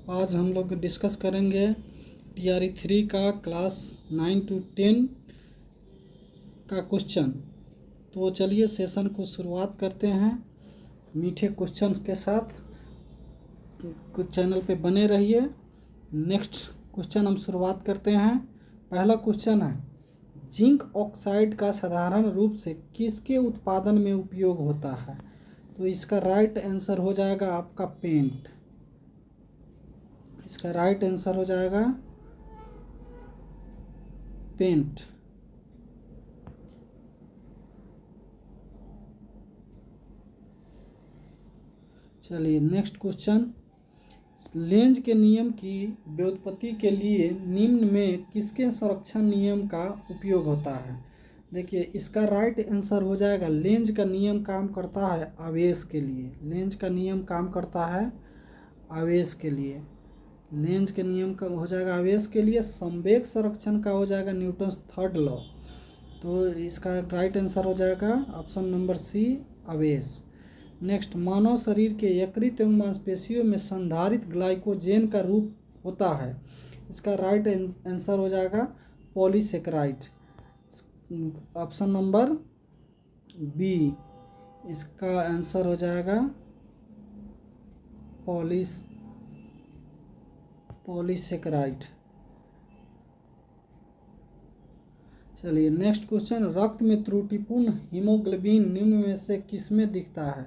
आज हम लोग डिस्कस करेंगे टीआरई 3 का क्लास 9 to 10 का क्वेश्चन। तो चलिए सेशन को शुरुआत करते हैं मीठे क्वेश्चन के साथ। कुछ चैनल पे बने रहिए। नेक्स्ट क्वेश्चन हम शुरुआत करते हैं। पहला क्वेश्चन है, जिंक ऑक्साइड का साधारण रूप से किसके उत्पादन में उपयोग होता है? तो इसका राइट आंसर हो जाएगा आपका पेंट। इसका राइट आंसर हो जाएगा पेंट। चलिए नेक्स्ट क्वेश्चन, लेंज के नियम की व्युत्पत्ति के लिए निम्न में किसके संरक्षण नियम का उपयोग होता है? देखिए इसका राइट आंसर हो जाएगा, लेंज का नियम काम करता है आवेश के लिए। लेंज का नियम काम करता है आवेश के लिए। लेंज के नियम का हो जाएगा आवेश के लिए। संवेग संरक्षण का हो जाएगा न्यूटन थर्ड लॉ। तो इसका राइट आंसर हो जाएगा ऑप्शन नंबर सी, आवेश। नेक्स्ट, मानव शरीर के यकृत एवं मांसपेशियों में संधारित ग्लाइकोजेन का रूप होता है। इसका राइट आंसर हो जाएगा पॉलीसेकेराइड। ऑप्शन नंबर बी, इसका आंसर हो जाएगा पॉलीसेकेराइड। चलिए नेक्स्ट क्वेश्चन, रक्त में त्रुटिपूर्ण हीमोग्लोबिन निम्न में से किसमें दिखता है?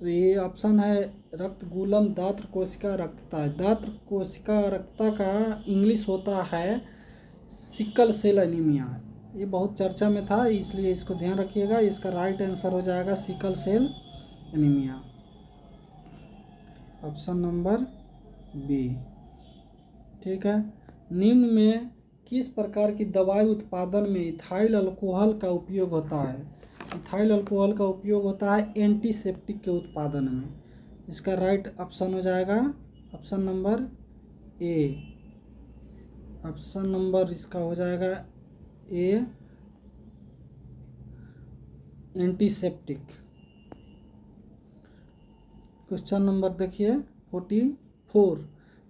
तो ये ऑप्शन है रक्तगुलम, दात्र कोशिका रक्तता। दात्र कोशिका रक्तता का इंग्लिश होता है सिकल सेल एनीमिया। ये बहुत चर्चा में था, इसलिए इसको ध्यान रखिएगा। इसका राइट आंसर हो जाएगा sickle cell anaemia, option number B. ठीक है, निम्न में किस प्रकार की दवाई उत्पादन में इथाइल अल्कोहल का उपयोग होता है? इथाइल अल्कोहल का उपयोग होता है एंटीसेप्टिक के उत्पादन में। इसका राइट ऑप्शन हो जाएगा option number A. Option number इसका हो जाएगा ए, एंटीसेप्टिक। क्वेश्चन नंबर देखिए 44,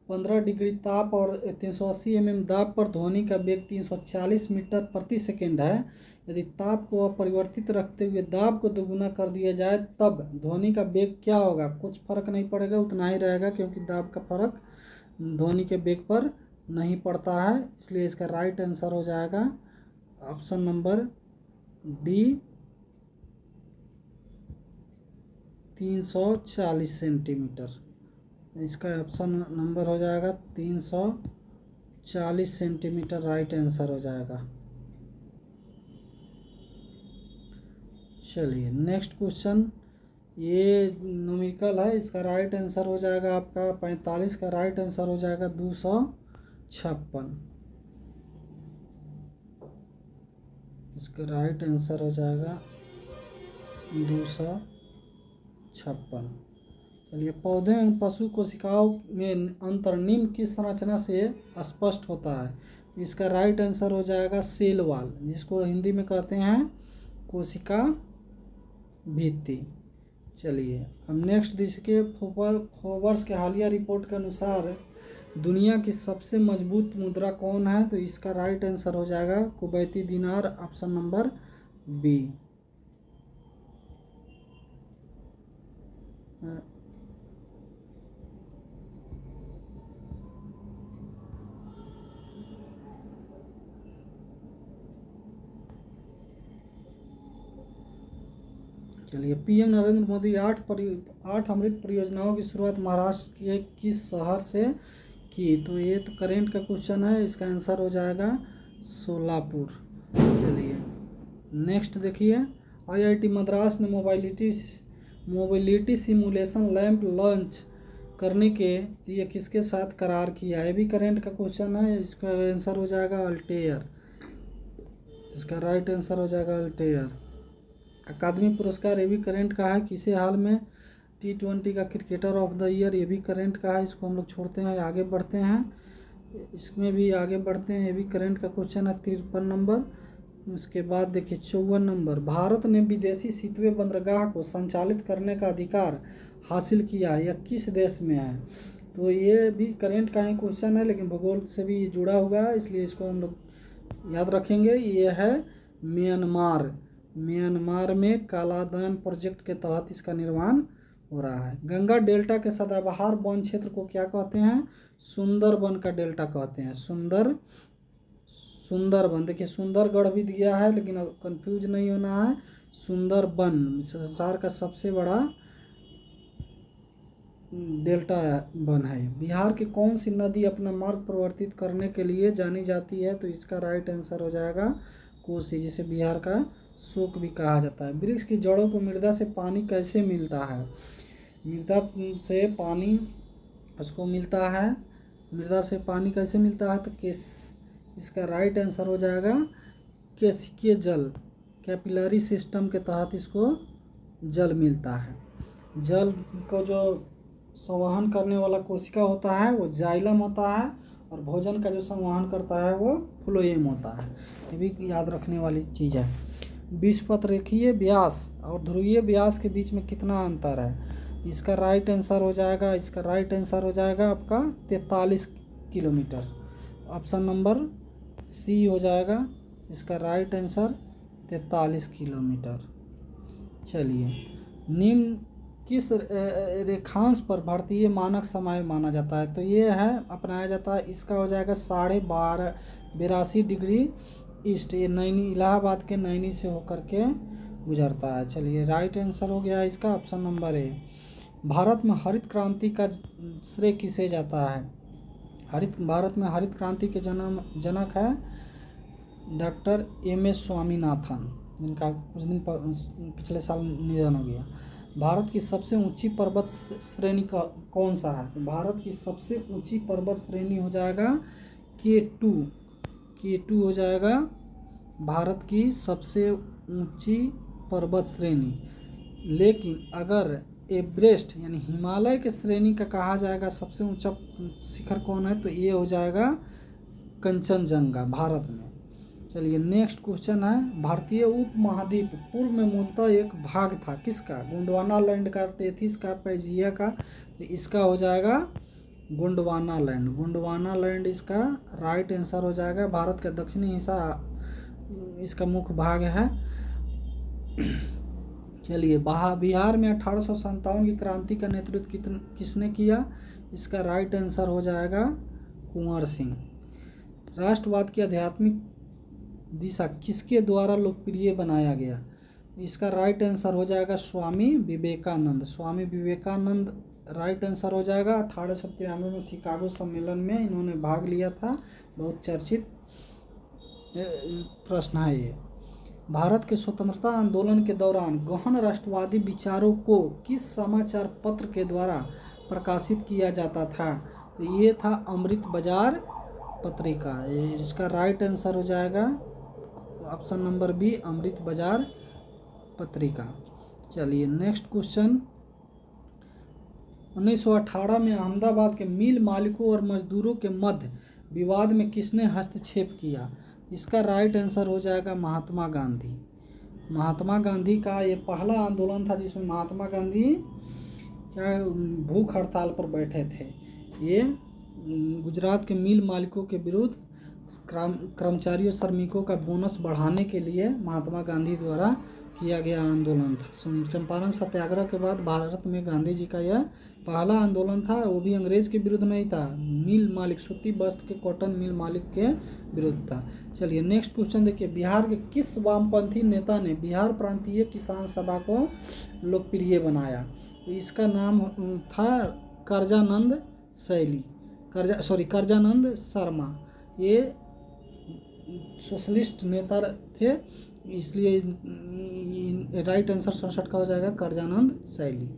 15 डिग्री ताप और 380 mm दाब पर ध्वनि का वेग 340 मीटर प्रति सेकेंड है। यदि ताप को अपरिवर्तित रखते हुए दाब को दोगुना कर दिया जाए तब ध्वनि का वेग क्या होगा? कुछ फर्क नहीं पड़ेगा, उतना ही रहेगा, क्योंकि दाब का फर्क ध्वनि के वेग पर नहीं पड़ता है। इसलिए इसका राइट आंसर हो जाएगा ऑप्शन नंबर डी, 340 सेंटीमीटर। इसका ऑप्शन नंबर हो जाएगा 340 सेंटीमीटर, राइट आंसर हो जाएगा। चलिए नेक्स्ट क्वेश्चन, ये न्यूमेरिकल है। इसका राइट आंसर हो जाएगा आपका 45 का राइट आंसर हो जाएगा 256। इसका राइट आंसर हो जाएगा 256। चलिए, पौधे एवं पशु कोशिकाओं में अंतर निम्न किस संरचना से स्पष्ट होता है? इसका राइट आंसर हो जाएगा सेल वॉल, जिसको हिंदी में कहते हैं कोशिका भित्ति। चलिए अब नेक्स्ट, जिसके फोर्ब्स के हालिया रिपोर्ट के अनुसार दुनिया की सबसे मजबूत मुद्रा कौन है? तो इसका राइट आंसर हो जाएगा कुवैती दिनार, ऑप्शन नंबर बी। चलिए, पीएम नरेंद्र मोदी 8 अमृत परियोजनाओं की शुरुआत महाराष्ट्र के किस शहर से की? तो ये तो करेंट का क्वेश्चन है। इसका आंसर हो जाएगा सोलापुर। चलिए नेक्स्ट देखिए, आईआईटी मद्रास ने मोबिलिटी सिमुलेशन लैंप लॉन्च करने के लिए किसके साथ करार किया? ये भी करेंट का क्वेश्चन है। इसका आंसर हो जाएगा अल्टेयर। इसका राइट आंसर हो जाएगा अल्टेयर। अकादमी पुरस्कार ये भी करेंट का है, किसे हाल में T20 का क्रिकेटर ऑफ द ईयर, ये भी करेंट का है। इसको हम लोग छोड़ते हैं, आगे बढ़ते हैं। इसमें भी आगे बढ़ते हैं, ये भी करेंट का क्वेश्चन है 53 नंबर। उसके बाद देखिए 54 नंबर, भारत ने विदेशी शीतवे बंदरगाह को संचालित करने का अधिकार हासिल किया, यह किस देश में है? तो ये भी करंट का ही क्वेश्चन है, लेकिन भूगोल से भी जुड़ा हुआ है, इसलिए इसको हम लोग याद रखेंगे। ये है म्यांमार। म्यांमार में कालादान प्रोजेक्ट के तहत इसका निर्माण हो रहा है। गंगा डेल्टा के सदाबहार वन क्षेत्र को क्या कहते हैं? सुंदरबन का डेल्टा कहते हैं। सुंदरबन। देखिए सुंदरगढ़ भी दिया है, लेकिन अब कंफ्यूज नहीं होना है। सुंदरबन संसार का सबसे बड़ा डेल्टा वन है। बिहार की कौन सी नदी अपना मार्ग परिवर्तित करने के लिए जानी जाती है? तो इसका राइट आंसर हो जाएगा कोसी, जिसे बिहार का शोक भी कहा जाता है। वृक्ष की जड़ों को मृदा से पानी कैसे मिलता है? मृदा से पानी उसको मिलता है। मृदा से पानी कैसे मिलता है? तो इसका राइट आंसर हो जाएगा केशिकीय जल, कैपिलरी सिस्टम के तहत इसको जल मिलता है। जल को जो संवहन करने वाला कोशिका होता है वो जाइलम होता है, और भोजन का जो संवहन करता है वो फ्लोएम होता है। ये भी याद रखने वाली चीज़ है। विषुवत रेखीय व्यास और ध्रुवीय व्यास के बीच में कितना अंतर है? इसका राइट आंसर हो जाएगा आपका 43 किलोमीटर। ऑप्शन नंबर सी हो जाएगा इसका राइट आंसर 43 किलोमीटर। चलिए, निम्न किस रेखांश पर भारतीय मानक समय माना जाता है? तो ये है अपनाया जाता है, इसका हो जाएगा 82 डिग्री ईस्ट। ये नैनी, इलाहाबाद के नैनी से होकर के गुजरता है। चलिए, राइट आंसर हो गया इसका ऑप्शन नंबर ए। भारत में हरित क्रांति का श्रेय किसे जाता है? भारत में हरित क्रांति के जनक है डॉक्टर MS स्वामीनाथन, जिनका कुछ दिन पिछले साल निधन हो गया। भारत की सबसे ऊंची पर्वत श्रेणी का कौन सा है? भारत की सबसे ऊंची पर्वत श्रेणी हो जाएगा K2 हो जाएगा भारत की सबसे ऊंची पर्वत श्रेणी। लेकिन अगर एवरेस्ट यानी हिमालय के श्रेणी का कहा जाएगा सबसे ऊंचा शिखर कौन है? तो ये हो जाएगा कंचनजंगा, भारत में। चलिए, नेक्स्ट क्वेश्चन है, भारतीय उपमहाद्वीप पूर्व में मूलतः एक भाग था किसका? गोंडवाना लैंड का, टेथिस का, पैजिया का। तो इसका हो जाएगा गोंडवाना लैंड इसका राइट आंसर हो जाएगा। भारत का दक्षिणी हिस्सा इसका मुख्य भाग है। चलिए, बिहार में 1857 की क्रांति का नेतृत्व किसने किया? इसका राइट आंसर हो जाएगा कुंवर सिंह। राष्ट्रवाद की आध्यात्मिक दिशा किसके द्वारा लोकप्रिय बनाया गया? इसका राइट आंसर हो जाएगा स्वामी विवेकानंद राइट आंसर हो जाएगा। 1893 में शिकागो सम्मेलन में इन्होंने भाग लिया था। बहुत चर्चित प्रश्न है ये। भारत के स्वतंत्रता आंदोलन के दौरान गहन राष्ट्रवादी विचारों को किस समाचार पत्र के द्वारा प्रकाशित किया जाता था? तो ये था अमृत बाजार पत्रिका। इसका राइट आंसर हो जाएगा ऑप्शन नंबर बी, अमृत बाजार पत्रिका। चलिए, नेक्स्ट क्वेश्चन, 1918 में अहमदाबाद के मिल मालिकों और मजदूरों के मध्य विवाद में किसने हस्तक्षेप किया? इसका राइट आंसर हो जाएगा महात्मा गांधी का ये पहला आंदोलन था जिसमें महात्मा गांधी क्या भूख हड़ताल पर बैठे थे। ये गुजरात के मिल मालिकों के विरुद्ध कर्मचारियों श्रमिकों का बोनस बढ़ाने के लिए महात्मा गांधी द्वारा किया गया आंदोलन था। चंपारण सत्याग्रह के बाद भारत में गांधी जी का यह पहला आंदोलन था, वो भी अंग्रेज के विरुद्ध नहीं था, मिल मालिक, सूती वस्त्र के कॉटन मिल मालिक के विरुद्ध था। चलिए, नेक्स्ट क्वेश्चन देखिए, बिहार के किस वामपंथी नेता ने बिहार प्रांतीय किसान सभा को लोकप्रिय बनाया? तो इसका नाम था करजानंद शर्मा। ये सोशलिस्ट नेता थे, इसलिए राइट आंसर 67 का हो जाएगा करजानंद शैली।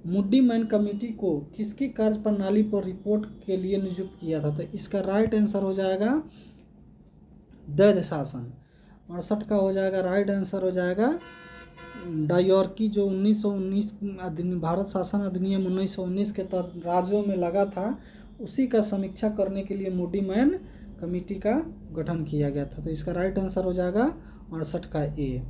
मुड्डी मैन कमेटी को किसकी कार्य प्रणाली पर रिपोर्ट के लिए नियुक्त किया था? तो इसका राइट आंसर हो जाएगा दैध शासन। 68 का हो जाएगा राइट आंसर हो जाएगा डायॉर्की, जो 1919 भारत शासन अधिनियम 1919 के तहत राज्यों में लगा था, उसी का समीक्षा करने के लिए मुड्डी मैन कमेटी का गठन किया गया था। तो इसका राइट आंसर हो जाएगा 68 का ए।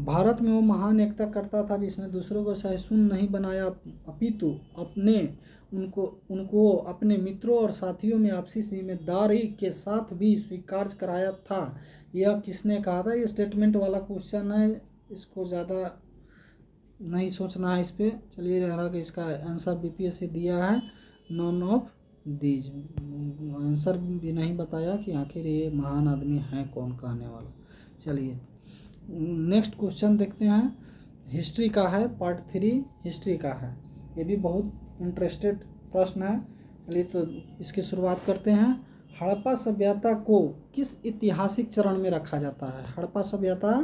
भारत में वो महान एकता करता था जिसने दूसरों को सहिष्णु नहीं बनाया, अपितु अपने उनको उनको अपने मित्रों और साथियों में आपसी जिम्मेदारी के साथ भी स्वीकार कराया था। यह किसने कहा था? ये स्टेटमेंट वाला क्वेश्चन है, इसको ज़्यादा नहीं सोचना है इस पर। चलिए हालांकि इसका आंसर बीपीएससी दिया है नॉन ऑफ दीज। आंसर भी नहीं बताया कि आखिर ये महान आदमी है कौन कहने वाला। चलिए नेक्स्ट क्वेश्चन देखते हैं। हिस्ट्री का है, पार्ट 3 हिस्ट्री का है। ये भी बहुत इंटरेस्टेड प्रश्न है। चलिए तो इसकी शुरुआत करते हैं। हड़प्पा सभ्यता को किस ऐतिहासिक चरण में रखा जाता है? हड़प्पा सभ्यता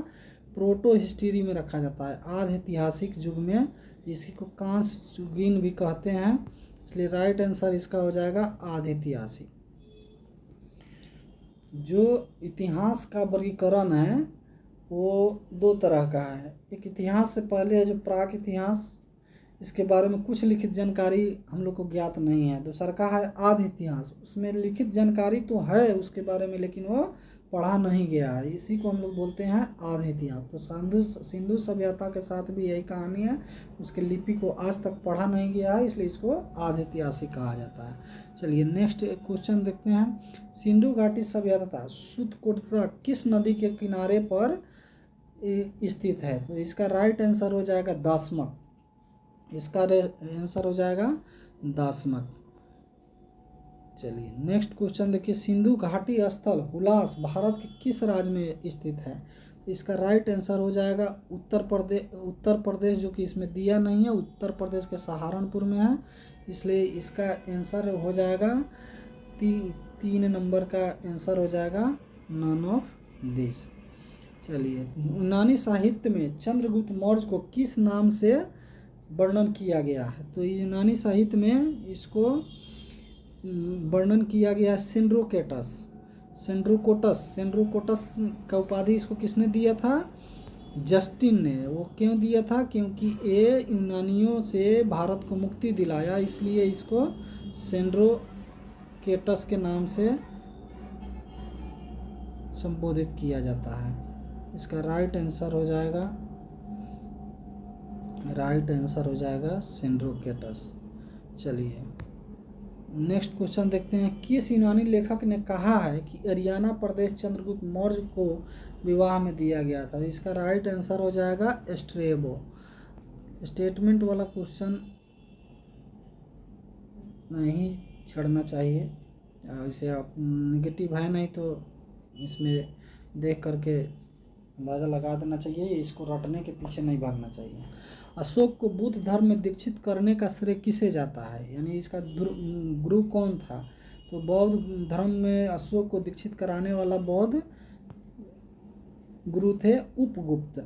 प्रोटो हिस्ट्री में रखा जाता है, आधि ऐतिहासिक युग में। इसी को कांस्य युगीन भी कहते हैं, इसलिए राइट आंसर इसका हो जाएगा आधि ऐतिहासिक। जो इतिहास का वर्गीकरण है वो दो तरह का है। एक इतिहास से पहले है जो प्राक इतिहास, इसके बारे में कुछ लिखित जानकारी हम लोग को ज्ञात नहीं है। दूसरा का है आधि इतिहास, उसमें लिखित जानकारी तो है उसके बारे में लेकिन वो पढ़ा नहीं गया है, इसी को हम लोग बोलते हैं आधि इतिहास। तो सिंधु सभ्यता के साथ भी यही कहानी है, उसके लिपि को आज तक पढ़ा नहीं गया है, इसलिए इसको आधि ऐतिहासिक कहा जाता है। चलिए नेक्स्ट क्वेश्चन देखते हैं। सिंधु घाटी सभ्यता सुतकोटता किस नदी के किनारे पर स्थित है? तो इसका राइट आंसर हो जाएगा दासमक। इसका आंसर हो जाएगा दासमक। चलिए नेक्स्ट क्वेश्चन देखिए। सिंधु घाटी स्थल हुलास भारत के किस राज्य में स्थित है? इसका राइट आंसर हो जाएगा उत्तर प्रदेश, जो कि इसमें दिया नहीं है। उत्तर प्रदेश के सहारनपुर में है, इसलिए इसका आंसर हो जाएगा 3 नंबर का आंसर हो जाएगा नॉन ऑफ दिस। चलिए यूनानी साहित्य में चंद्रगुप्त मौर्य को किस नाम से वर्णन किया गया है? तो यूनानी साहित्य में इसको वर्णन किया गया है सेंड्रोकोटस। सेंड्रोकोटस का उपाधि इसको किसने दिया था? जस्टिन ने। वो क्यों दिया था? क्योंकि ये यूनानियों से भारत को मुक्ति दिलाया, इसलिए इसको सेंड्रोकोटस के नाम से संबोधित किया जाता है। इसका राइट आंसर हो जाएगा सेंड्रोकोटस। चलिए नेक्स्ट क्वेश्चन देखते हैं। किस यूनानी लेखक ने कहा है कि हरियाणा प्रदेश चंद्रगुप्त मौर्य को विवाह में दिया गया था? इसका राइट आंसर हो जाएगा स्ट्रेबो। स्टेटमेंट वाला क्वेश्चन नहीं छड़ना चाहिए, इसे आप नेगेटिव है नहीं तो इसमें देख करके अंदाज़ा लगा देना चाहिए, इसको रटने के पीछे नहीं भागना चाहिए। अशोक को बुद्ध धर्म में दीक्षित करने का श्रेय किसे जाता है? यानी इसका गुरु कौन था? तो बौद्ध धर्म में अशोक को दीक्षित कराने वाला बौद्ध गुरु थे उपगुप्त।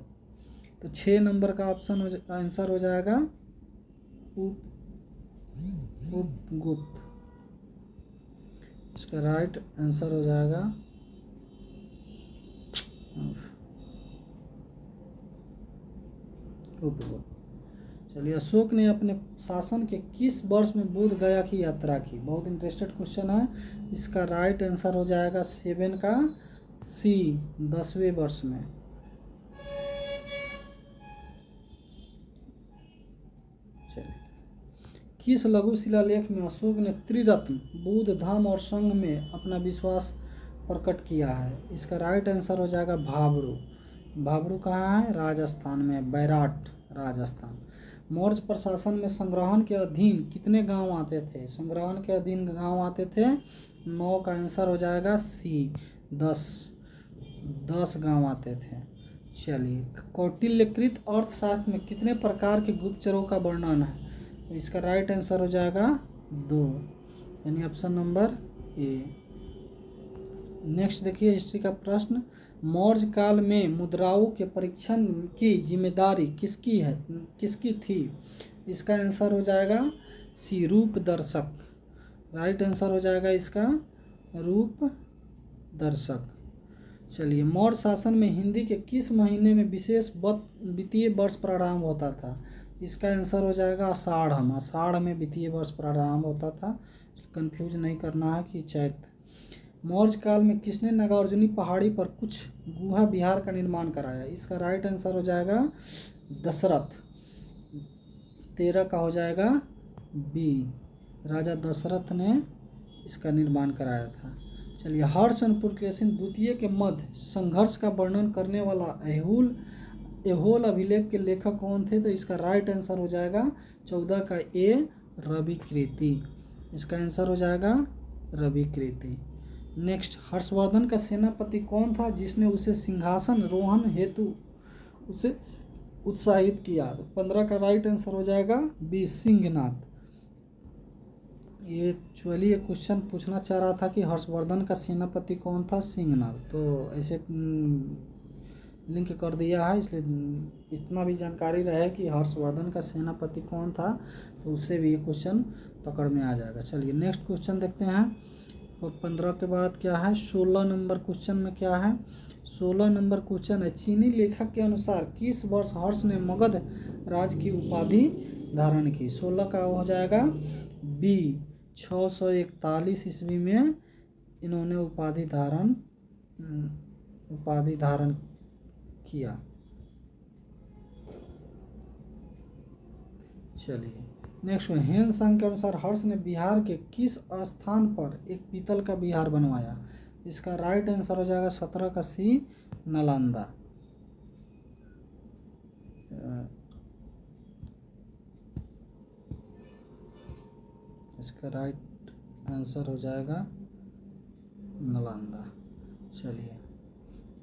तो 6 नंबर का ऑप्शन आंसर हो जाएगा उपगुप्त। इसका राइट आंसर हो जाएगा उपगुप्त। चलिए अशोक ने अपने शासन के किस वर्ष में बोध गया की यात्रा की? बहुत इंटरेस्टेड क्वेश्चन है। इसका राइट आंसर हो जाएगा 7 का सी, 10वें वर्ष में। चलिए किस लघु शिलालेख में अशोक ने त्रिरत्न बुद्ध धम्म और संघ में अपना विश्वास प्रकट किया है? इसका राइट आंसर हो जाएगा भाबरू। भाबरू कहाँ है? राजस्थान में, बैराट राजस्थान। मौर्य प्रशासन में संग्रहण के अधीन कितने गांव आते थे? संग्रहण के अधीन गांव आते थे 9 का आंसर हो जाएगा सी, 10 गांव आते थे। चलिए कौटिल्यकृत अर्थशास्त्र में कितने प्रकार के गुप्तचरों का वर्णन है? तो इसका राइट आंसर हो जाएगा 2, यानी ऑप्शन नंबर ए। नेक्स्ट देखिए हिस्ट्री का प्रश्न। मौर्य काल में मुद्राओं के परीक्षण की जिम्मेदारी किसकी थी? इसका आंसर हो जाएगा सी, रूप दर्शक। राइट आंसर हो जाएगा इसका रूप दर्शक। चलिए मौर्य शासन में हिंदी के किस महीने में विशेष वित्तीय वर्ष प्रारंभ होता था? इसका आंसर हो जाएगा आषाढ़ में वित्तीय वर्ष प्रारंभ होता था। कंफ्यूज नहीं करना है कि चैत्र। मौर्य काल में किसने नागार्जुनी पहाड़ी पर कुछ गुहा विहार का निर्माण कराया? इसका राइट आंसर हो जाएगा दशरथ। 13 का हो जाएगा बी। राजा दशरथ ने इसका निर्माण कराया था। चलिए, हर्ष और पुलकेशिन द्वितीय के मध्य संघर्ष का वर्णन करने वाला एहोल अभिलेख के लेखक कौन थे? तो इसका राइट आंसर हो जाएगा 14 का ए, रवि कृति। इसका आंसर हो जाएगा रवि कृति। नेक्स्ट, हर्षवर्धन का सेनापति कौन था जिसने उसे सिंहासन रोहन हेतु उसे उत्साहित किया? 15 का राइट आंसर हो जाएगा बी, सिंहनाद। ये एक्चुअली एक क्वेश्चन पूछना चाह रहा था कि हर्षवर्धन का सेनापति कौन था? सिंहनाद। तो ऐसे लिंक कर दिया है, इसलिए इतना भी जानकारी रहे कि हर्षवर्धन का सेनापति कौन था, तो उससे भी ये क्वेश्चन पकड़ में आ जाएगा। चलिए नेक्स्ट क्वेश्चन देखते हैं। तो 15 के बाद क्या है? 16 नंबर क्वेश्चन में क्या है? 16 नंबर क्वेश्चन है, चीनी लेखक के अनुसार किस वर्ष हर्ष ने मगध राज की उपाधि धारण की? 16 का हो जाएगा बी, 641 ईस्वी में इन्होंने उपाधि धारण किया। चलिए नेक्स्ट, हेन संघ के अनुसार हर्ष ने बिहार के किस स्थान पर एक पीतल का विहार बनवाया? इसका राइट आंसर हो जाएगा 17 का सी, नालंदा। इसका राइट आंसर हो जाएगा नालंदा। चलिए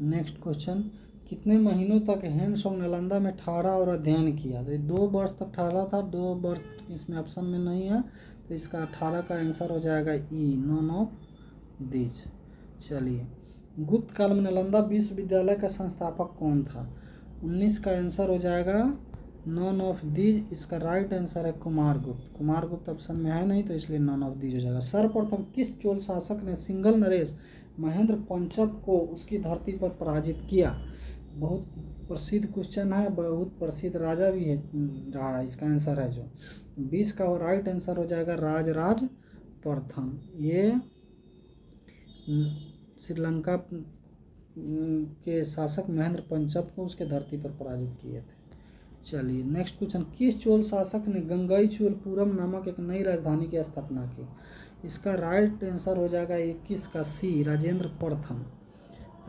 नेक्स्ट क्वेश्चन, कितने महीनों तक हेनसोंग नालंदा में ठहरा और अध्ययन किया? तो ये 2 वर्ष तक ठहरा था, 2 वर्ष इसमें ऑप्शन में नहीं है, तो इसका 18 का आंसर हो जाएगा ई, नॉन ऑफ दीज। चलिए, गुप्त काल में नालंदा विश्वविद्यालय का संस्थापक कौन था? 19 का आंसर हो जाएगा नॉन ऑफ दीज। इसका राइट आंसर है कुमारगुप्त। कुमारगुप्त ऑप्शन में है नहीं, तो इसलिए नॉन ऑफ दीज हो जाएगा। सर्वप्रथम किस चोल शासक ने सिंगल नरेश महेंद्र पंचम को उसकी धरती पर पराजित किया? बहुत प्रसिद्ध क्वेश्चन है, बहुत प्रसिद्ध राजा भी है रहा। इसका आंसर है जो 20 का राइट आंसर हो जाएगा राजराज प्रथम। ये श्रीलंका के शासक महेंद्र पंचम को उसके धरती पर पराजित किए थे। चलिए नेक्स्ट क्वेश्चन, किस चोल शासक ने गंगई चोलपुरम नामक एक नई राजधानी की स्थापना की? इसका राइट आंसर हो जाएगा 21 का सी, राजेंद्र प्रथम।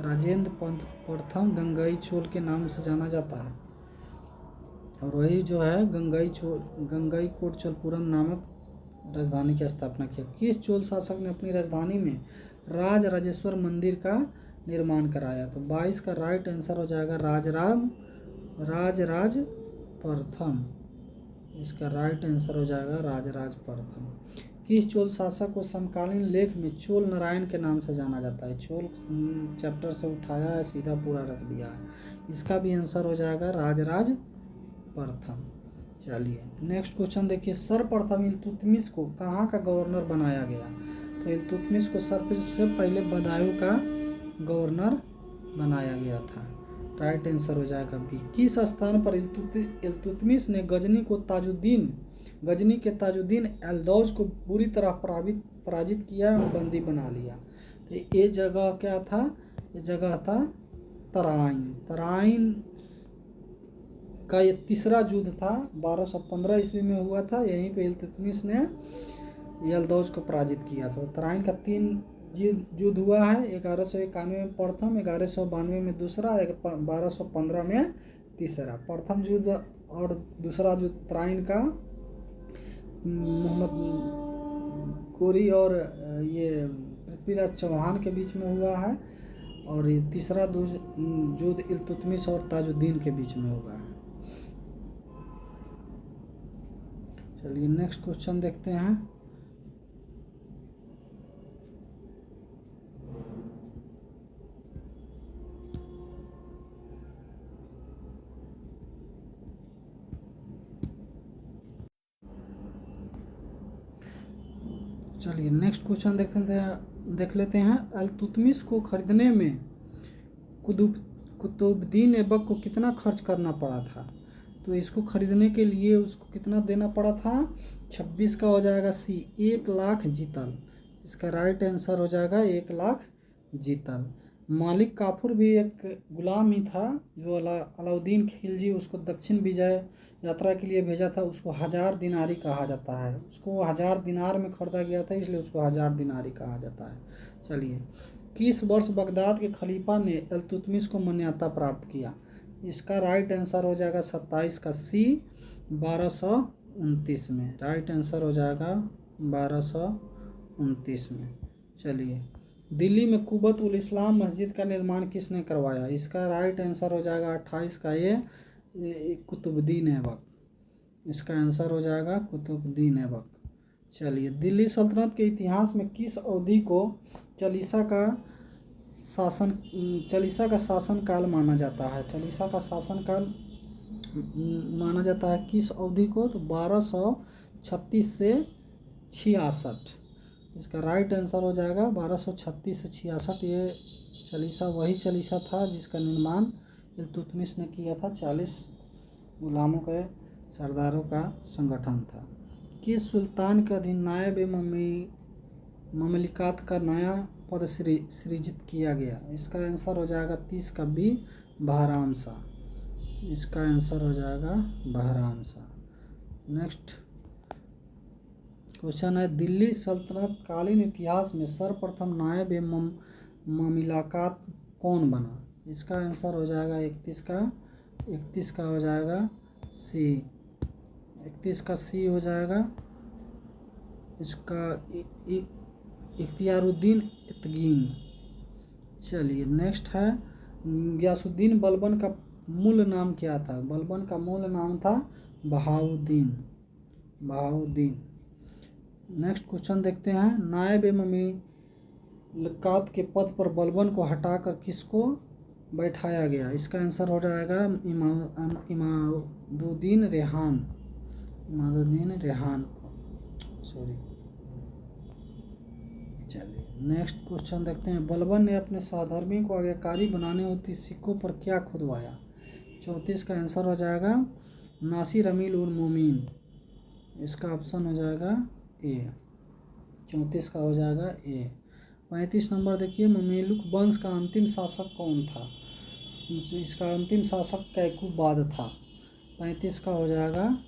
राजेंद्र प्रथम गंगई चोल के नाम से जाना जाता है, और वही जो है गंगई कोट चोलपुरम नामक राजधानी की स्थापना किया। किस चोल शासक ने अपनी राजधानी में राजराजेश्वर मंदिर का निर्माण कराया? तो 22 का राइट आंसर हो जाएगा राजराज प्रथम। इसका राइट आंसर हो जाएगा राजराज प्रथम। किस चोल शासक को समकालीन लेख में चोल नारायण के नाम से जाना जाता है? चोल चैप्टर से उठाया है, सीधा पूरा रख दिया है। इसका भी आंसर हो जाएगा राजराज प्रथम। चलिए नेक्स्ट क्वेश्चन देखिए, सर्वप्रथम इल्तुतमिश को कहाँ का गवर्नर बनाया गया? तो इल्तुतमिश को सबसे पहले बदायूं का गवर्नर बनाया गया था। राइट आंसर हो जाएगा बी। किस स्थान पर इल्तुतमिश ने गजनी के ताजुद्दीन एल्दौज को बुरी तरह पराजित किया और बंदी बना लिया? तो ये जगह क्या था? ये जगह था तराइन का ये तीसरा युद्ध था, 1215 ईस्वी में हुआ था। यहीं पे इल्तुतमिश ने एल्दौज को पराजित किया था। तराइन का 3 युद्ध हुआ है, 1191 में प्रथम, 1192 में दूसरा, 1215 में तीसरा। प्रथम युद्ध और दूसरा युद्ध तराइन का मोहम्मद गोरी और ये पृथ्वीराज चौहान के बीच में हुआ है, और ये तीसरा युद्ध इल्तुतमिश और ताजुद्दीन के बीच में हुआ है। चलिए नेक्स्ट क्वेश्चन देखते हैं। चलिए नेक्स्ट क्वेश्चन देख लेते हैं। इल्तुतमिश को खरीदने में कुतुबुद्दीन ऐबक को कितना खर्च करना पड़ा था? तो इसको खरीदने के लिए उसको कितना देना पड़ा था? 26 का हो जाएगा सी, 1 लाख जीतल। इसका राइट आंसर हो जाएगा 1 लाख जीतल। मालिक काफूर भी एक गुलाम ही था, जो अलाउद्दीन खिलजी उसको दक्षिण विजय यात्रा के लिए भेजा था उसको 1000 दिनारी कहा जाता है। उसको 1000 दिनार में खरीदा गया था, इसलिए उसको 1000 दिनारी कहा जाता है। चलिए, किस वर्ष बगदाद के खलीफा ने इल्तुतमिश को मान्यता प्राप्त किया? इसका राइट आंसर हो जाएगा 27 का सी, 1229 में। राइट आंसर हो जाएगा 1229 में। चलिए, दिल्ली में कुबत उल इस्लाम मस्जिद का निर्माण किसने करवाया? इसका राइट आंसर हो जाएगा 28 का ये कुतुबुद्दीन ऐबक। इसका आंसर हो जाएगा कुतुबुद्दीन ऐबक। चलिए, दिल्ली सल्तनत के इतिहास में किस अवधि को चालीसा का शासन काल माना जाता है? चालीसा का शासन काल माना जाता है किस अवधि को? तो 1236 से 66। इसका राइट आंसर हो जाएगा 1236 से 66। ये चालीसा वही चालीसा था जिसका निर्माण इल्तुतमिश ने किया था। 40 गुलामों के सरदारों का संगठन था। किस सुल्तान के अधीन नायब ममलिकात का नया पद सृजित किया गया? इसका आंसर हो जाएगा 30 का बी, बहराम शाह। इसका आंसर हो जाएगा बहराम शाह। नेक्स्ट क्वेश्चन है, दिल्ली सल्तनत कालीन इतिहास में सर्वप्रथम नायब ममलिकात कौन बना? इसका आंसर हो जाएगा 31 का हो जाएगा सी। 31 का सी हो जाएगा इसका इख्तियारुद्दीन इत्तगीन। चलिए, नेक्स्ट है, गयासुद्दीन बलबन का मूल नाम क्या था? बलबन का मूल नाम था बहाउद्दीन। नेक्स्ट क्वेश्चन देखते हैं, नायब ममलिकात के पद पर बलबन को हटाकर किसको बैठाया गया? इसका आंसर हो जाएगा इमादुद्दीन रेहान सॉरी। चलिए, नेक्स्ट क्वेश्चन देखते हैं, बलबन ने अपने सहधर्मी को आज्ञाकारी बनाने होती सिक्कों पर क्या खुदवाया? 34 का आंसर हो जाएगा नासिर अमील उल मोमिन। इसका ऑप्शन हो जाएगा ए। 34 का हो जाएगा ए। 35 नंबर देखिए, ममेलुक वंश का अंतिम शासक कौन था? इसका अंतिम शासक कैकुबाद था। 35 का हो जाएगा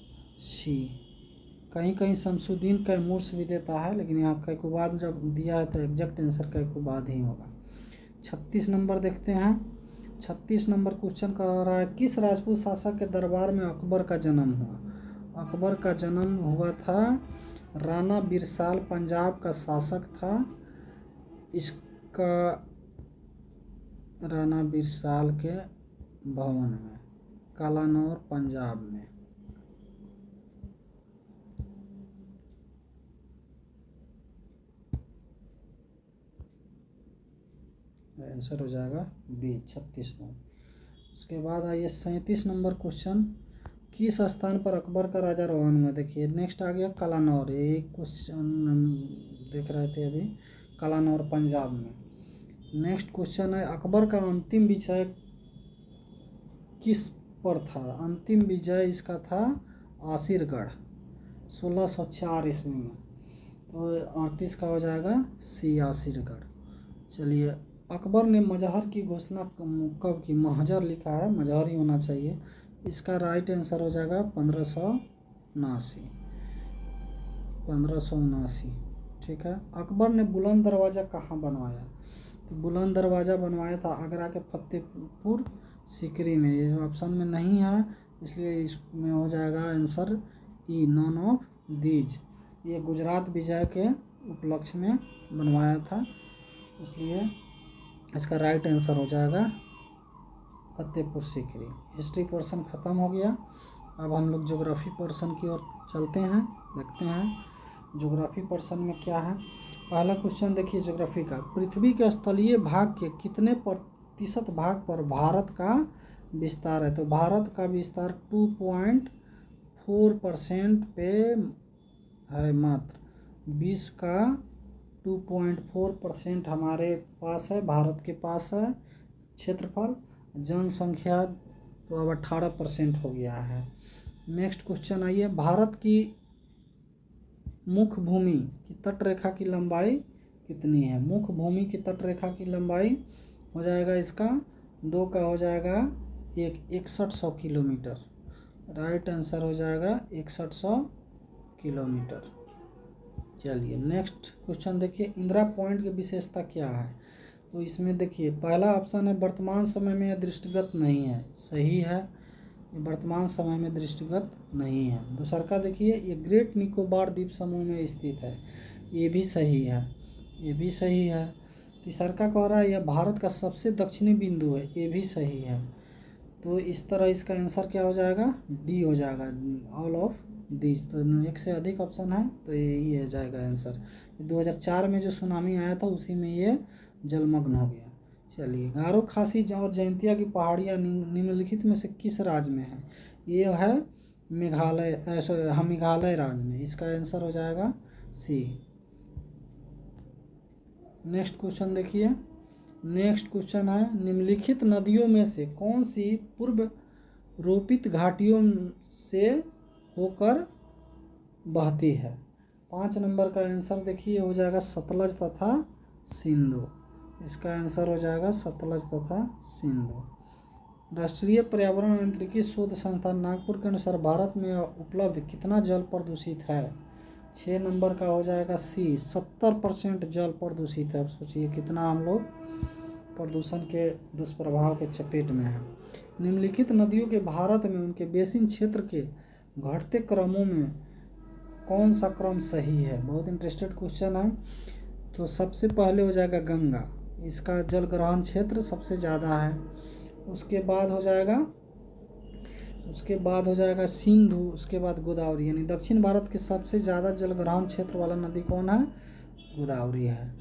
सी। कहीं कहीं शमसुद्दीन कैमूर्स भी देता है, लेकिन यहाँ कैकुबाद जब दिया है तो एग्जैक्ट आंसर कैकुबाद ही होगा। 36 नंबर देखते हैं। 36 नंबर क्वेश्चन कह रहा है, किस राजपूत शासक के दरबार में अकबर का जन्म हुआ? अकबर का जन्म हुआ था राणा बिरसाल, पंजाब का शासक था। इसका राणा बिरसाल के भवन में, कालानौर, पंजाब में। आंसर हो जाएगा बी, 36 नंबर। उसके बाद आइए 37 नंबर क्वेश्चन, किस स्थान पर अकबर का राजा रोहन हुआ? देखिए, नेक्स्ट आ गया कालानौर। ये क्वेश्चन देख रहे थे अभी, कालानौर पंजाब में। नेक्स्ट क्वेश्चन है, अकबर का अंतिम विजय किस पर था? अंतिम विजय इसका था आसिरगढ़, 1604 ईस्वी में। तो 38 का हो जाएगा सी, आसिरगढ़। चलिए, अकबर ने मजहर की घोषणा कब की? महजर लिखा है, मजहर ही होना चाहिए। इसका राइट आंसर हो जाएगा 1579। ठीक है। अकबर ने बुलंद दरवाज़ा कहाँ बनवाया? तो बुलंद दरवाज़ा बनवाया था आगरा के फतेहपुर सीकरी में। ये ऑप्शन में नहीं है, इसलिए इसमें हो जाएगा answer E, none of these. ये गुजरात विजय के उपलक्ष्य में बनवाया था, इसलिए इसका राइट आंसर हो जाएगा फतेहपुर सीकरी। हिस्ट्री पोर्शन ख़त्म हो गया। अब हम लोग ज्योग्राफी पोर्शन की ओर चलते हैं, देखते हैं ज्योग्राफी पोर्शन में क्या है। पहला क्वेश्चन देखिए ज्योग्राफी का, पृथ्वी के स्थलीय भाग के कितने प्रतिशत भाग पर भारत का विस्तार है? तो भारत का विस्तार 2.4% पे है मात्र। विश्व का 2.4% हमारे पास है, भारत के पास है क्षेत्रफल। जनसंख्या तो अब 18% हो गया है। नेक्स्ट क्वेश्चन आइए, भारत की मुख्य भूमि की तट रेखा की लंबाई कितनी है? मुख्य भूमि की तट रेखा की लंबाई हो जाएगा इसका 2 का हो जाएगा 6100 किलोमीटर। राइट आंसर हो जाएगा 6100 किलोमीटर। चलिए नेक्स्ट क्वेश्चन देखिए, इंदिरा पॉइंट की विशेषता क्या है। तो इसमें देखिए पहला ऑप्शन है वर्तमान समय में यह दृष्टिगत नहीं है, सही है, ये वर्तमान समय में दृष्टिगत नहीं है। दूसरा का देखिए ये ग्रेट निकोबार द्वीप समूह में स्थित है, ये भी सही है, ये भी सही है। तीसरा का कह रहा है यह भारत का सबसे दक्षिणी बिंदु है, ये भी सही है। तो इस तरह इसका आंसर क्या हो जाएगा, डी हो जाएगा, ऑल ऑफ दिस। तो एक से अधिक ऑप्शन है तो यही हो जाएगा आंसर। 2004 में जो सुनामी आया था उसी में ये जलमग्न हो गया। चलिए गारो खासी और जयंतिया की पहाड़ियाँ निम्नलिखित में से किस राज्य में है। ये है मेघालय, मेघालय राज्य में, इसका आंसर हो जाएगा सी। नेक्स्ट क्वेश्चन देखिए, नेक्स्ट क्वेश्चन है निम्नलिखित नदियों में से कौन सी पूर्व रोपित घाटियों से होकर बहती है। 5 नंबर का आंसर देखिए हो जाएगा सतलज तथा सिंधु, इसका आंसर हो जाएगा सतलज तथा सिंधु। राष्ट्रीय पर्यावरण यांत्रिकी शोध संस्थान नागपुर के अनुसार भारत में उपलब्ध कितना जल प्रदूषित है। 6 नंबर का हो जाएगा सी, 70% जल प्रदूषित है। अब सोचिए कितना हम लोग प्रदूषण के दुष्प्रभाव के चपेट में है। निम्नलिखित नदियों के भारत में उनके बेसिन क्षेत्र के घटते क्रमों में कौन सा क्रम सही है। बहुत इंटरेस्टेड क्वेश्चन है। तो सबसे पहले हो जाएगा गंगा, इसका जल ग्रहण क्षेत्र सबसे ज़्यादा है। उसके बाद हो जाएगा सिंधु, उसके बाद गोदावरी, यानी दक्षिण भारत के सबसे ज़्यादा जल ग्रहण क्षेत्र वाला नदी कौन है, गोदावरी है।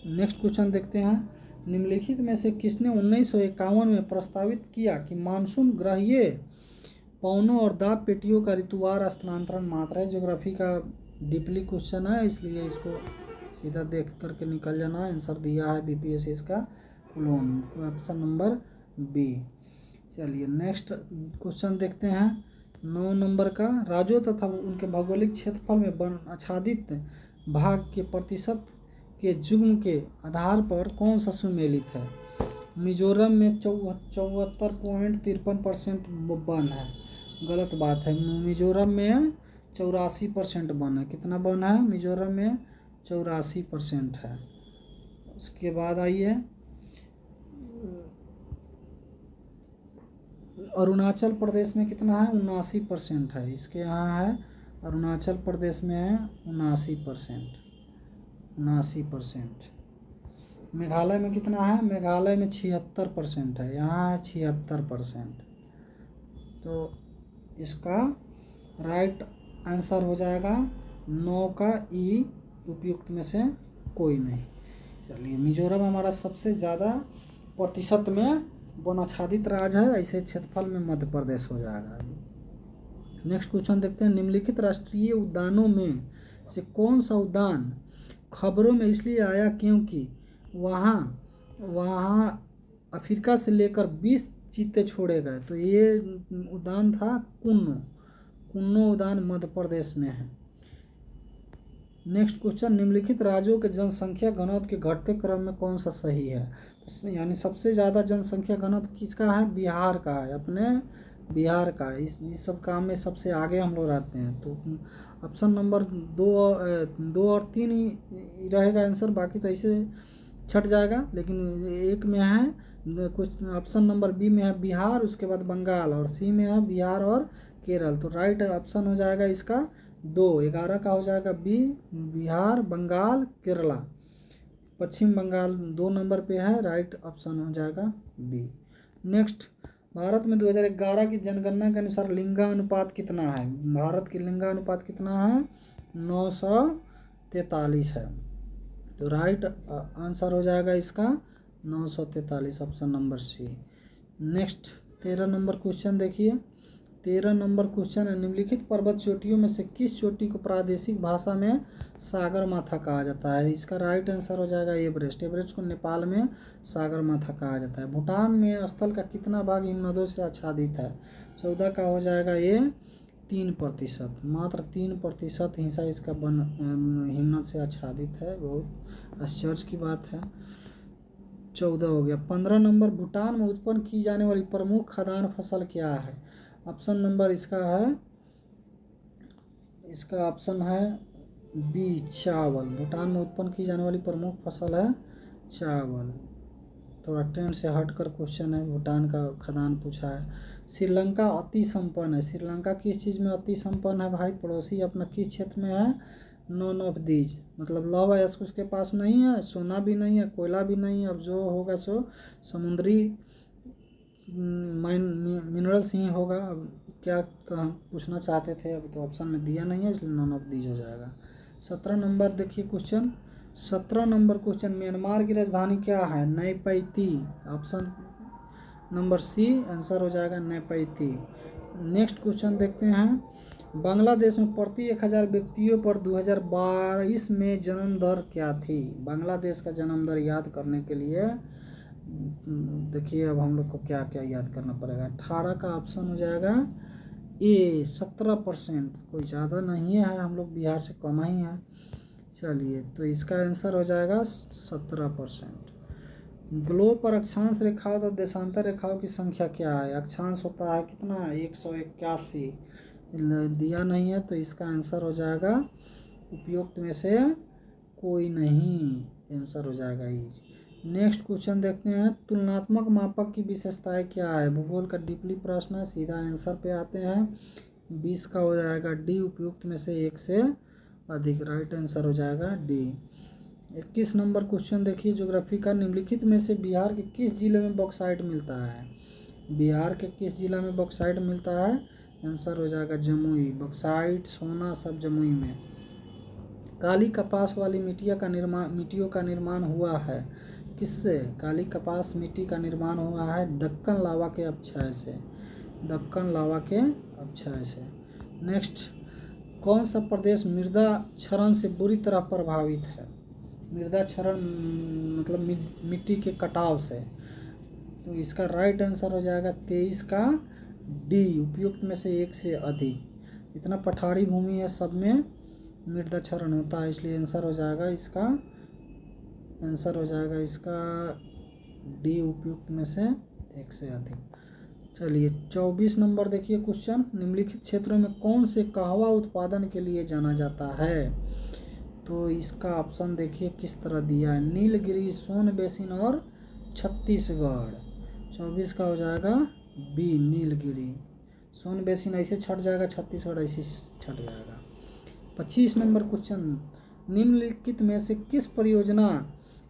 नेक्स्ट क्वेश्चन देखते हैं, निम्नलिखित में से किसने 1951 में प्रस्तावित किया कि मानसून ग्रहीय पवनों और दाब पेटियों का ऋतुवार स्थानांतरण मात्रा है। ज्योग्राफी का डीपली क्वेश्चन है, इसलिए इसको सीधा देख करके निकल जाना। आंसर दिया है बीपीएससी इसका पुलोन, ऑप्शन नंबर बी। चलिए नेक्स्ट क्वेश्चन देखते हैं 9 नंबर का, राज्यों तथा उनके भौगोलिक क्षेत्रफल में वन आच्छादित भाग के प्रतिशत के युग्म के आधार पर कौन सा सुमेलित है। मिजोरम में 74.53% वन है, गलत बात है। मिजोरम में 84% वन है। कितना वन है मिजोरम में, 84% है। उसके बाद आइए अरुणाचल प्रदेश में कितना है, 79% है। इसके यहाँ है अरुणाचल प्रदेश में है 79%। मेघालय में कितना है, मेघालय में 76% है, यहाँ है 76%। तो इसका राइट आंसर हो जाएगा 9 का ई, उपयुक्त में से कोई नहीं। चलिए मिजोरम हमारा सबसे ज़्यादा प्रतिशत में वन आच्छादित राज्य है, ऐसे क्षेत्रफल में मध्य प्रदेश हो जाएगा। नेक्स्ट क्वेश्चन देखते हैं, निम्नलिखित राष्ट्रीय उद्यानों में से कौन सा उद्यान खबरों में इसलिए आया क्योंकि वहाँ अफ्रीका से लेकर 20 चीते छोड़े गए। तो ये उद्यान था कुन्नो उद्यान मध्य प्रदेश में है। नेक्स्ट क्वेश्चन, निम्नलिखित राज्यों के जनसंख्या घनत्व के घटते क्रम में कौन सा सही है। यानी सबसे ज़्यादा जनसंख्या घनत्व किसका है, बिहार का है, अपने बिहार का है। इस सब काम में सबसे आगे हम लोग रहते हैं। तो ऑप्शन नंबर 2 और 3 ही रहेगा आंसर, बाकी तो ऐसे छट जाएगा। लेकिन एक में है कुछ, ऑप्शन नंबर बी में है बिहार, उसके बाद बंगाल, और सी में है बिहार और केरल। तो राइट ऑप्शन हो जाएगा इसका 2, 11 का हो जाएगा बी, बिहार, बंगाल, केरला। पश्चिम बंगाल 2 नंबर पे है, राइट ऑप्शन हो जाएगा बी। नेक्स्ट, भारत में 2011 की जनगणना के अनुसार लिंगानुपात कितना है। भारत की लिंगानुपात कितना है, 943 है। तो राइट आंसर हो जाएगा इसका 943, option number C. Next 13 number question देखिए, 13 नंबर क्वेश्चन है, निम्नलिखित पर्वत चोटियों में से किस चोटी को प्रादेशिक भाषा में सागर माथा कहा जाता है। इसका राइट आंसर हो जाएगा एवरेस्ट। एवरेस्ट को नेपाल में सागर माथा कहा जाता है। भूटान में स्थल का कितना भाग हिमनदों से आच्छादित है। 14 का हो जाएगा ये 3%, मात्र 3% हिस्सा इसका हिमनद से आच्छादित है। बहुत आश्चर्य की बात है। 14 हो गया। 15 नंबर, भूटान में उत्पन्न की जाने वाली प्रमुख खाद्यान्न फसल क्या है। ऑप्शन नंबर इसका ऑप्शन है बी, चावल। भूटान में उत्पन्न की जाने वाली प्रमुख फसल है चावल। थोड़ा ट्रेंड से हटकर क्वेश्चन है, भूटान का खदान पूछा है। श्रीलंका अति संपन्न है। श्रीलंका किस चीज़ में अति संपन्न है भाई? पड़ोसी अपना किस क्षेत्र में है? नॉन ऑफ दीज, मतलब लौह अयस्क उसके पास नहीं है, सोना भी नहीं है, कोयला भी नहीं है। अब जो होगा सो समुद्री मिनरल्स ही होगा। अब क्या पूछना चाहते थे, अभी तो ऑप्शन में दिया नहीं है, इसलिए नॉन ऑफ दीज हो जाएगा। 17 नंबर देखिए क्वेश्चन। 17 नंबर क्वेश्चन, म्यांमार की राजधानी क्या है? नई पैती। ऑप्शन नंबर सी आंसर हो जाएगा नई पैती। नेक्स्ट क्वेश्चन देखते हैं। बांग्लादेश में प्रति 1000 व्यक्तियों पर 2022 में जन्म दर क्या थी? बांग्लादेश का जन्म दर याद करने के लिए देखिए अब हम लोग को क्या क्या याद करना पड़ेगा। 18 का ऑप्शन हो जाएगा ए, 17%। कोई ज़्यादा नहीं है, हम लोग बिहार से कम ही हैं। चलिए, तो इसका आंसर हो जाएगा 17%। ग्लोब पर अक्षांश रेखाओं तथा देशांतर रेखाओं की संख्या क्या है? अक्षांश होता है कितना? 181। दिया नहीं है, तो इसका आंसर हो जाएगा उपयुक्त में से कोई नहीं, आंसर हो जाएगा इज। नेक्स्ट क्वेश्चन देखते हैं। तुलनात्मक मापक की विशेषताएं क्या है? भूगोल का डीपली प्रश्न है, सीधा आंसर पे आते हैं। 20 का हो जाएगा डी, उपयुक्त में से 1 से अधिक। राइट आंसर हो जाएगा डी। 21 नंबर क्वेश्चन देखिए, ज्योग्राफी का। निम्नलिखित में से बिहार के किस जिले में बॉक्साइट मिलता है? बिहार के किस जिला में बॉक्साइट मिलता है? आंसर हो जाएगा जमुई। बॉक्साइट, सोना सब जमुई में। काली कपास वाली मिट्टियों का निर्माण हुआ है किससे? काली कपास मिट्टी का निर्माण हुआ है दक्कन लावा के अपक्षय से। दक्कन लावा के अपक्षय से। नेक्स्ट, कौन सा प्रदेश मृदा क्षरण से बुरी तरह प्रभावित है? मृदा क्षरण मतलब मिट्टी के कटाव से। तो इसका राइट आंसर हो जाएगा 23 का डी, उपयुक्त में से 1 से अधिक। इतना पठारी भूमि है, सब में मृदा क्षरण होता है, इसलिए आंसर हो जाएगा इसका डी, उपयुक्त में से 1 से अधिक। चलिए, 24 नंबर देखिए क्वेश्चन। निम्नलिखित क्षेत्रों में कौन से कहवा उत्पादन के लिए जाना जाता है? तो इसका ऑप्शन देखिए किस तरह दिया है। नीलगिरी, सोन बेसिन और छत्तीसगढ़। 24 का हो जाएगा बी, नीलगिरी। सोन बेसिन ऐसे छट जाएगा, छत्तीसगढ़ ऐसे छट जाएगा। 25 नंबर क्वेश्चन। निम्नलिखित में से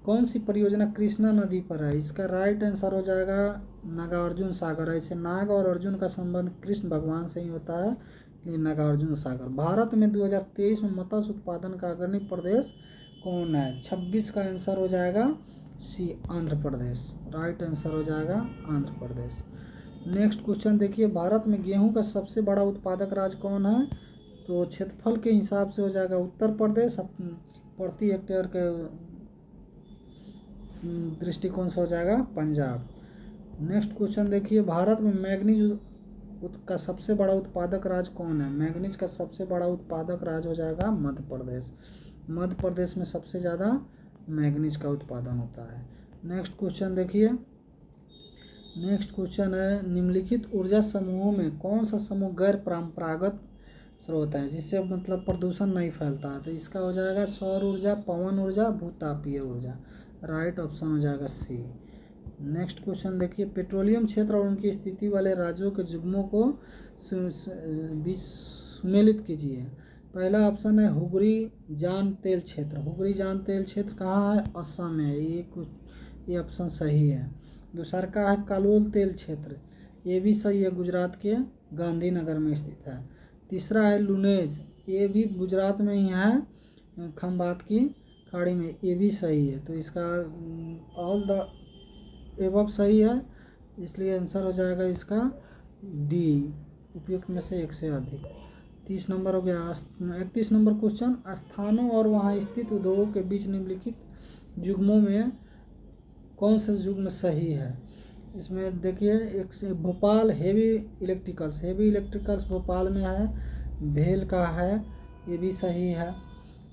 कौन सी परियोजना कृष्णा नदी पर है? इसका राइट आंसर हो जाएगा नागार्जुन सागर। ऐसे नाग और अर्जुन का संबंध कृष्ण भगवान से ही होता है, ये नागार्जुन सागर। भारत में 2023 में मत्स्य उत्पादन का अग्रणी प्रदेश कौन है? 26 का आंसर हो जाएगा सी, आंध्र प्रदेश। राइट आंसर हो जाएगा आंध्र प्रदेश। नेक्स्ट क्वेश्चन देखिए, भारत में गेहूं का सबसे बड़ा उत्पादक राज्य कौन है? तो क्षेत्रफल के हिसाब से हो जाएगा उत्तर प्रदेश, प्रति हेक्टेयर के दृष्टिकोण से हो जाएगा पंजाब। नेक्स्ट क्वेश्चन देखिए, भारत में मैग्नीज का सबसे बड़ा उत्पादक राज्य कौन है? मैग्नीज का सबसे बड़ा उत्पादक राज्य हो जाएगा मध्य प्रदेश। मध्य प्रदेश में सबसे ज़्यादा मैग्नीज का उत्पादन होता है। नेक्स्ट क्वेश्चन देखिए। नेक्स्ट क्वेश्चन है, निम्नलिखित ऊर्जा समूहों में कौन सा समूह गैर परंपरागत स्रोत है, जिससे मतलब प्रदूषण नहीं फैलता है? तो इसका हो जाएगा सौर ऊर्जा, पवन ऊर्जा, भूतापीय ऊर्जा। राइट ऑप्शन हो जाएगा सी। नेक्स्ट क्वेश्चन देखिए, पेट्रोलियम क्षेत्र और उनकी स्थिति वाले राज्यों के युग्मों को बीच सुमेलित कीजिए। पहला ऑप्शन है हुगली जान तेल क्षेत्र। हुगली जान तेल क्षेत्र कहाँ है? असम है। ये ऑप्शन सही है। दूसरा का है कालोल तेल क्षेत्र, ये भी सही है, गुजरात के गांधीनगर में स्थित है। तीसरा है लुनेज, ये भी गुजरात में ही है, खंबात की खाड़ी में, ये भी सही है। तो इसका ऑल द एबव सही है, इसलिए आंसर हो जाएगा इसका डी, उपयुक्त में से 1 से अधिक। 30 नंबर हो गया। 31 नंबर क्वेश्चन, स्थानों और वहाँ स्थित उद्योगों के बीच निम्नलिखित युग्मों में कौन सा युग्म सही है? इसमें देखिए, एक से भोपाल हेवी इलेक्ट्रिकल्स भोपाल में है, भेल का है, ये भी सही है।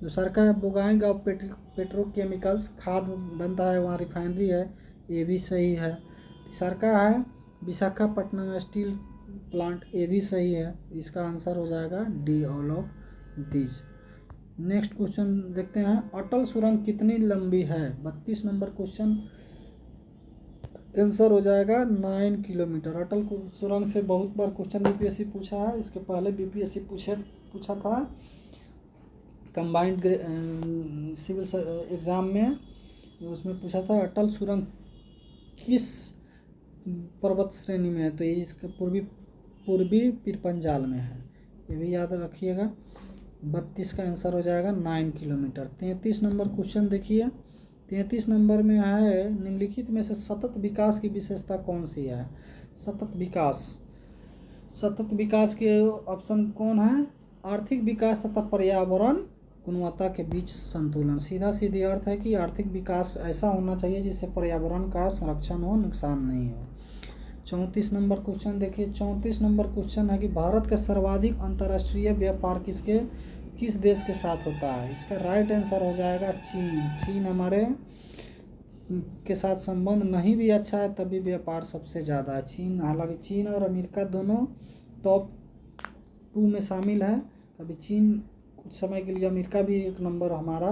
दूसरा का है बोगाईगांव पेट्रोकेमिकल्स, खाद बनता है, वहाँ रिफाइनरी है, ये भी सही है। तीसरा का है विशाखापट्टनम स्टील प्लांट, ए भी सही है। इसका आंसर हो जाएगा D, all of this. Next question देखते हैं, अटल सुरंग कितनी लंबी है? 32 नंबर क्वेश्चन, आंसर हो जाएगा 9 किलोमीटर। अटल सुरंग से बहुत बार क्वेश्चन बीपीएससी पूछा है। इसके पहले बीपीएससी पूछा था कंबाइंड सिविल एग्ज़ाम में, उसमें पूछा था अटल सुरंग किस पर्वत श्रेणी में है, तो ये इसका पूर्वी पीरपंजाल में है, ये भी याद रखिएगा। 32 का आंसर हो जाएगा 9 किलोमीटर। 33 नंबर क्वेश्चन देखिए, 33 नंबर में है, निम्नलिखित में से सतत विकास की विशेषता कौन सी है? सतत विकास के ऑप्शन कौन है? आर्थिक विकास तथा पर्यावरण गुणवत्ता के बीच संतुलन। सीधा सीधी अर्थ है कि आर्थिक विकास ऐसा होना चाहिए जिससे पर्यावरण का संरक्षण हो, नुकसान नहीं हो। 34 नंबर क्वेश्चन देखिए, 34 नंबर क्वेश्चन है कि भारत का सर्वाधिक अंतर्राष्ट्रीय व्यापार किस देश के साथ होता है? इसका राइट आंसर हो जाएगा चीन। चीन हमारे के साथ संबंध नहीं भी अच्छा है, तभी व्यापार सबसे ज़्यादा है चीन। हालांकि चीन और अमेरिका दोनों टॉप 2 में शामिल है। अभी चीन कुछ समय के लिए, अमेरिका भी एक नंबर हमारा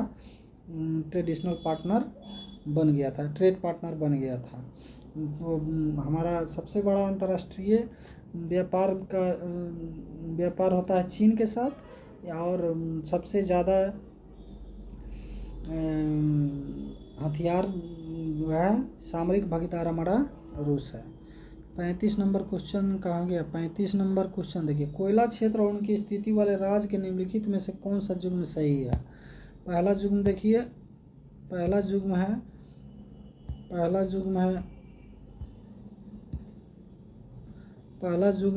ट्रेड पार्टनर बन गया था। तो हमारा सबसे बड़ा अंतर्राष्ट्रीय व्यापार होता है चीन के साथ, और सबसे ज़्यादा हथियार है सामरिक भागीदार हमारा रूस है। 35 नंबर क्वेश्चन कहाँ गया? 35 नंबर क्वेश्चन देखिए, कोयला क्षेत्र और उनकी स्थिति वाले राज्य के निम्नलिखित में से कौन सा जुग्म सही है? पहला जुग्म देखिए, पहला जुग्म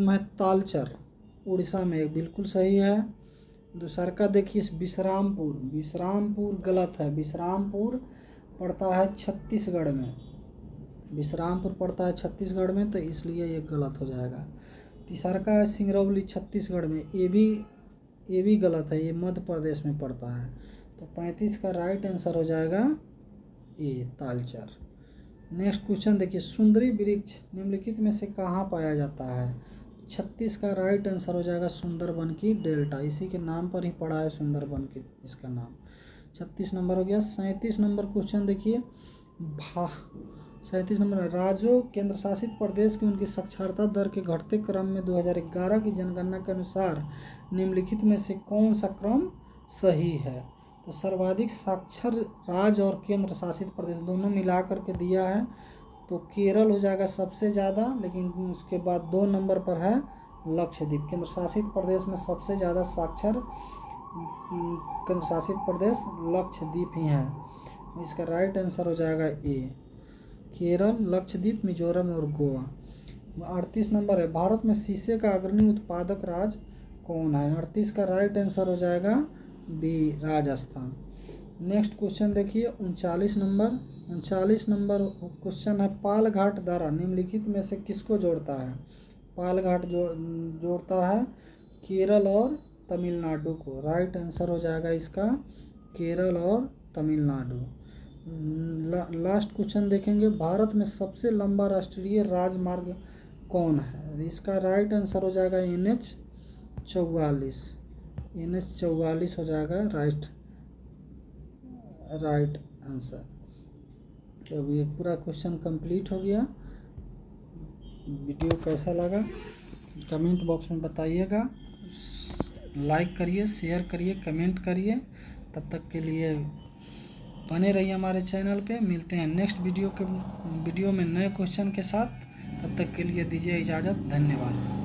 है तालचर, उड़ीसा में, बिल्कुल सही है। दूसरा का देखिए विश्रामपुर गलत है। विश्रामपुर पड़ता है छत्तीसगढ़ में, तो इसलिए ये गलत हो जाएगा। तीसरा का है सिंगरौली, छत्तीसगढ़ में, ये भी गलत है, ये मध्य प्रदेश में पड़ता है। तो 35 का राइट आंसर हो जाएगा ये तालचर। नेक्स्ट क्वेश्चन देखिए, सुंदरी वृक्ष निम्नलिखित में से कहाँ पाया जाता है? 36 का राइट आंसर हो जाएगा सुंदरबन की डेल्टा, इसी के नाम पर ही पड़ा है सुंदरबन की, इसका नाम। 36 नंबर हो गया। 37 नंबर क्वेश्चन देखिए, 37 नंबर, राज्यों केंद्र शासित प्रदेश की उनकी साक्षरता दर के घटते क्रम में 2011 की जनगणना के अनुसार निम्नलिखित में से कौन सा क्रम सही है? तो सर्वाधिक साक्षर राज्य और केंद्र शासित प्रदेश दोनों मिला करके दिया है, तो केरल हो जाएगा सबसे ज़्यादा, लेकिन उसके बाद 2 नंबर पर है लक्षद्वीप। केंद्र शासित प्रदेश में सबसे ज़्यादा साक्षर केंद्र शासित प्रदेश लक्षद्वीप ही है। इसका राइट आंसर हो जाएगा ए, केरल, लक्षद्वीप, मिजोरम और गोवा। 38 नंबर है, भारत में शीशे का अग्रणी उत्पादक राज्य कौन है? 38 का राइट आंसर हो जाएगा बी, राजस्थान। नेक्स्ट क्वेश्चन देखिए, 39 नंबर क्वेश्चन है, पालघाट दर्रा निम्नलिखित में से किसको जोड़ता है? पालघाट जोड़ता है केरल और तमिलनाडु को। राइट आंसर हो जाएगा इसका केरल और तमिलनाडु। लास्ट क्वेश्चन देखेंगे, भारत में सबसे लंबा राष्ट्रीय राजमार्ग कौन है? इसका राइट आंसर हो जाएगा NH 44 हो जाएगा राइट आंसर। तो अब ये पूरा क्वेश्चन कंप्लीट हो गया। वीडियो कैसा लगा कमेंट बॉक्स में बताइएगा, लाइक करिए, शेयर करिए, कमेंट करिए। तब तक के लिए बने रहिए हमारे चैनल पे। मिलते हैं नेक्स्ट वीडियो में नए क्वेश्चन के साथ। तब तक के लिए दीजिए इजाज़त, धन्यवाद।